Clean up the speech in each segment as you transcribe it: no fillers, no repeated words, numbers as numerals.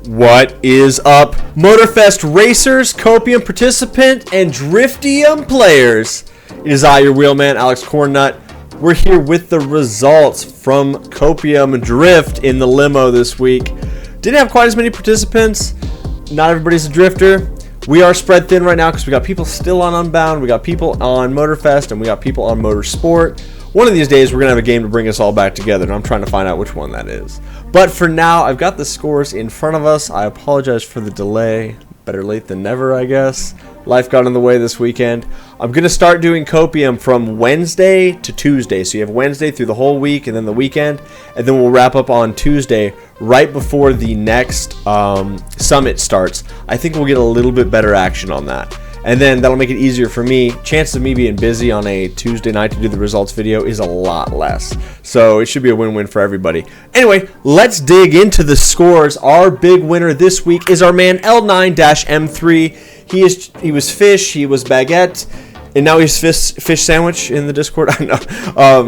What is up, Motorfest racers, Copium participant, and Driftium players? It is I, your wheelman, AlexCornnut. We're here with the results from Copium Drift in the limo this week. Didn't have quite as many participants. Not everybody's a drifter. We are spread thin right now because we got people still on Unbound, we got people on Motorfest, and we got people on Motorsport. One of these days, we're going to have a game to bring us all back together, and I'm trying to find out which one that is. But for now, I've got the scores in front of us. I apologize for the delay. Better late than never, I guess. Life got in the way this weekend. I'm going to start doing Copium from Wednesday to Tuesday. So you have Wednesday through the whole week and then the weekend. And then we'll wrap up on Tuesday right before the next summit starts. I think we'll get a little bit better action on that. And then that'll make it easier for me. Chances of me being busy on a Tuesday night to do the results video is a lot less. So it should be a win-win for everybody. Anyway, let's dig into the scores. Our big winner this week is our man L9-M3. He was fish, he was baguette, and now he's fish sandwich in the Discord. I know.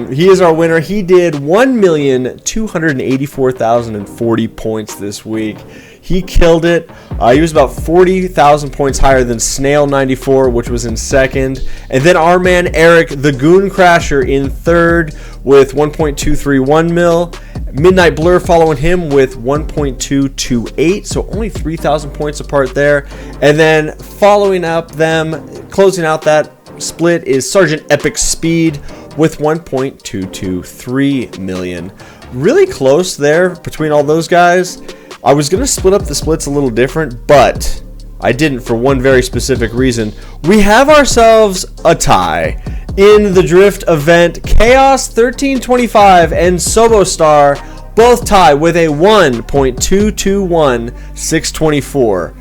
He is our winner. He did 1,284,040 points this week. He killed it. He was about 40,000 points higher than Snail94, which was in second. And then our man Eric, the Goon Crasher, in third with 1.231 mil. Midnight Blur following him with 1.228, so only 3,000 points apart there. And then following up them, closing out that split is Sergeant Epic Speed with 1.223 million. Really close there between all those guys. I was going to split up the splits a little different, but I didn't for one very specific reason. We have ourselves a tie in the Drift event. Chaos 1325 and Sobostar both tie with a 1.221,624.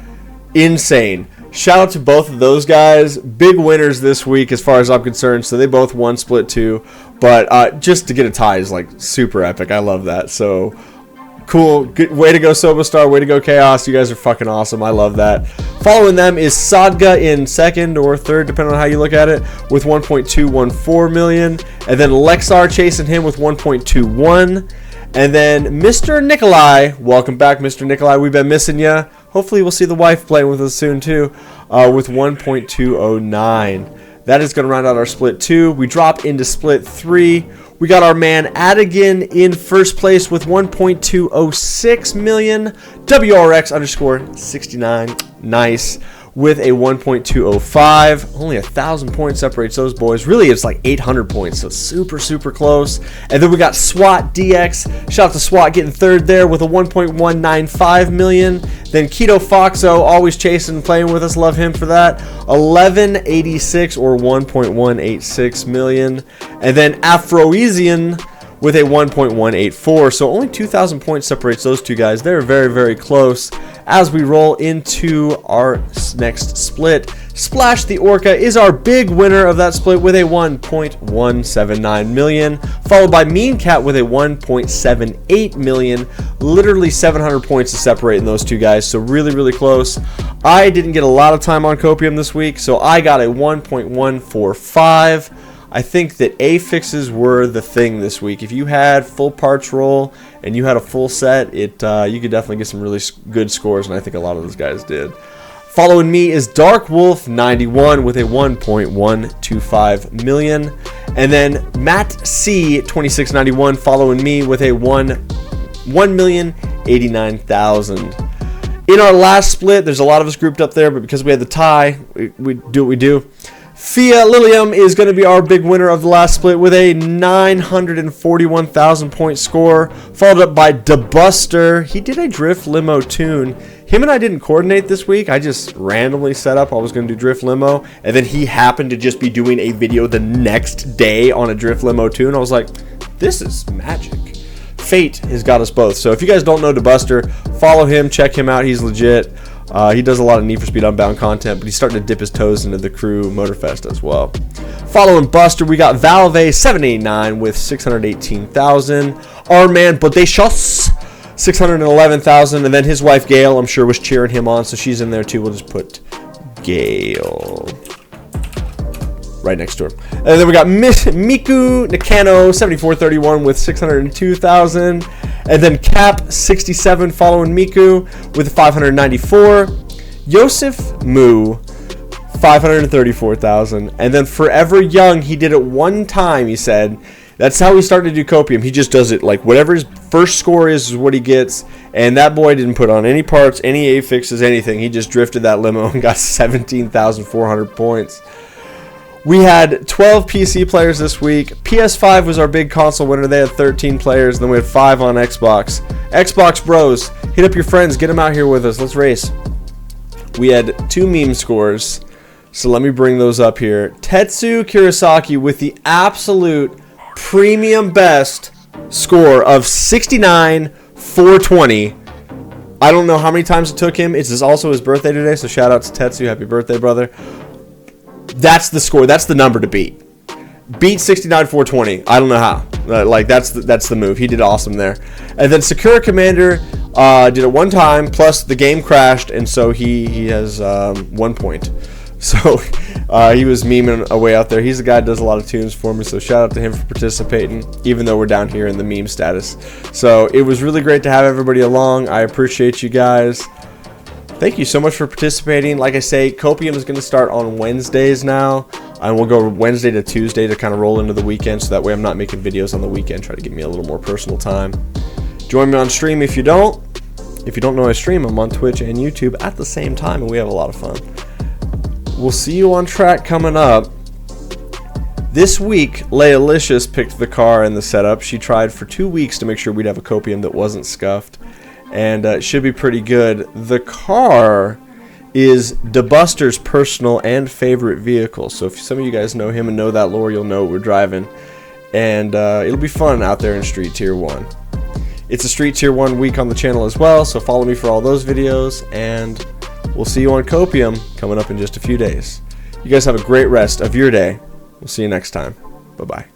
Insane. Shout out to both of those guys. Big winners this week as far as I'm concerned. So they both won split 2. But just to get a tie is like super epic. I love that. So cool. Good way to go, Sobostar. Way to go, Chaos. You guys are fucking awesome. I love that. Following them is Sadga in second or third, depending on how you look at it, with 1.214 million. And then LEXX chasing him with 1.21. And then Mr. Nikolai. Welcome back, Mr. Nikolai. We've been missing you. Hopefully we'll see the wife playing with us soon, too, with 1.209. That is going to round out our split 2. We drop into split 3. We got our man Adigan in first place with 1.206 million. WRX_69. Nice. With a 1.205. Only 1,000 points separates those boys. Really, it's like 800 points. So super, super close. And then we got SWAT DX. Shout out to SWAT getting third there with a 1.195 million. Then Keto Foxo, always chasing and playing with us. Love him for that. 1186 or 1.186 million. And then Afroesian with a 1.184. So only 2,000 points separates those two guys. They're very, very close. As we roll into our next split, Splash the Orca is our big winner of that split with a 1.179 million, followed by Mean Cat with a 1.78 million. Literally 700 points to separate in those two guys, so really, really close. I didn't get a lot of time on Copium this week, so I got a 1.145. I think that affixes were the thing this week. If you had full parts roll and you had a full set, you could definitely get some really good scores, and I think a lot of those guys did. Following me is Dark Wolf 91 with a 1.125 million, and then Matt C 2691 following me with a 1,089,000. In our last split, there's a lot of us grouped up there, but because we had the tie, we do what we do. Fia Lilium is going to be our big winner of the last split with a 941,000 point score, followed up by DeBuster. He did a Drift Limo tune. Him and I didn't coordinate this week. I just randomly set up I was going to do Drift Limo, and then he happened to just be doing a video the next day on a Drift Limo tune. I was like, this is magic. Fate has got us both. So if you guys don't know DeBuster, follow him, check him out. He's legit. He does a lot of Need for Speed Unbound content, but he's starting to dip his toes into the crew Motorfest as well. Following Buster, we got Valve 789 with 618,000. Our man Bodechos 611,000, and then his wife Gail, I'm sure, was cheering him on, so she's in there too. We'll just put Gail. right next to him. And then we got Miku Nakano 7431 with 602,000. And then Cap 67 following Miku with 594. Yosef Mu 534,000. And then Forever Young, he did it one time, he said. That's how he started to do Copium. He just does it like whatever his first score is what he gets. And that boy didn't put on any parts, any affixes, anything. He just drifted that limo and got 17,400 points. We had 12 PC players this week. PS5 was our big console winner. They had 13 players. Then we had 5 on Xbox. Xbox Bros, hit up your friends. Get them out here with us. Let's race. We had 2 meme scores. So let me bring those up here. Tetsu Kurosaki with the absolute premium best score of 69,420. I don't know how many times it took him. It's also his birthday today, so shout out to Tetsu. Happy birthday, brother. That's the score. That's the number to beat. Beat 69,420. I don't know how. Like that's the move. He did awesome there. And then Sakura Commander did it one time. Plus the game crashed, and so he has 1 point. So he was memeing away out there. He's the guy that does a lot of tunes for me. So shout out to him for participating, even though we're down here in the meme status. So it was really great to have everybody along. I appreciate you guys. Thank you so much for participating. Like I say, Copium is going to start on Wednesdays now. And we'll go Wednesday to Tuesday to kind of roll into the weekend. So that way I'm not making videos on the weekend. Try to give me a little more personal time. Join me on stream if you don't. If you don't know I stream, I'm on Twitch and YouTube at the same time. And we have a lot of fun. We'll see you on track coming up. This week, Lealicious picked the car and the setup. She tried for 2 weeks to make sure we'd have a Copium that wasn't scuffed. And it should be pretty good. The car is DeBuster's personal and favorite vehicle. So if some of you guys know him and know that lore, you'll know what we're driving. And it'll be fun out there in Street Tier 1. It's a Street Tier 1 week on the channel as well, so follow me for all those videos. And we'll see you on Copium coming up in just a few days. You guys have a great rest of your day. We'll see you next time. Bye-bye.